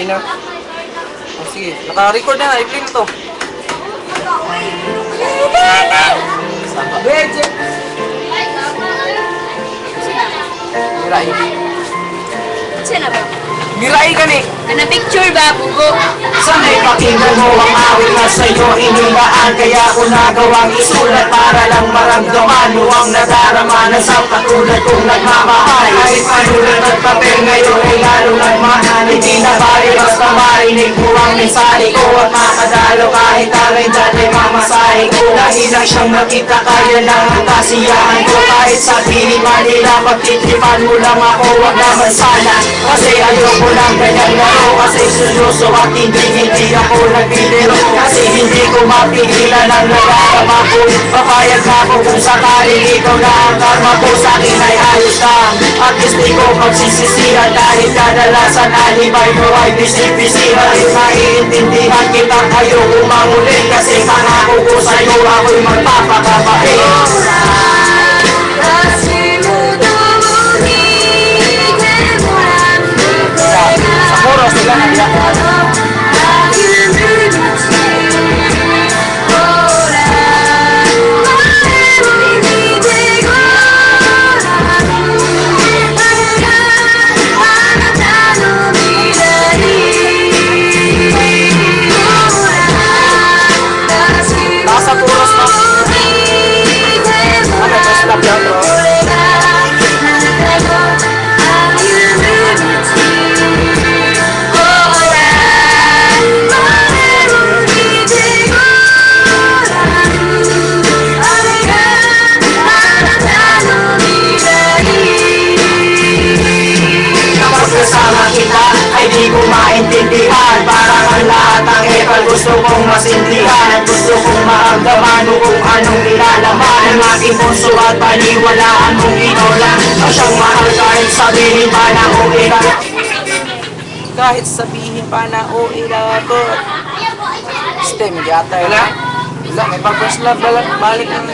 Minor. Oh, sige, naka-record na. I-play na to. Legend! Mirai. Saan na ba? Mirai ka ni! Kana picture ba, bugo? Sana'y pakinggan mo ang awit na sa'yo inilaan. Kaya ko nagawang isulat para lang maramdaman mo ang nadarama na sa katulad kong nagmamahal. Kahit panulat at papel ngayon ay lalong nagmahal. Hindi na bali basta marinig mo ang mensahe ko at makadalo kahit alay dyan ay mamasahe ko. Dahil lang siyang makita kaya lang ang kasiyahan ko. Kahit sabihin man nila pagtitripan mo lang ako, wag naman sana. Kasi ayoko lang ganyan laro. Kasi seryoso at hindi ako nagbibiro. Kasi hindi ko mapigilan ang nadarama ko. Papayag na ako kung sakaling ikaw na ang karma ko. Sa'kin ay ayos lang at least di ko pagsisisihan. Kahit kadalasan alibay mo ay bisip-bisip. Kahit maiintindihan kita kayo umangulit. Kasi pangako ko sa'yo ako'y magpapakabait. Sa chorus sila naglakas. Nasa chorus na. Just love yan, bro. Kasama kita ay di ko maintindihan. Parang ang lahat ng epal gusto kong masindihan. Gusto kong maramdaman mo kung anong nilalaman ng aking puso at paniwalaan mong ikaw lang ang siyang mahal. Kahit sabihin pa na okay lang. Kahit sabihin pa na ko. Stem, yata yun. Wala, may pa-first love balik ng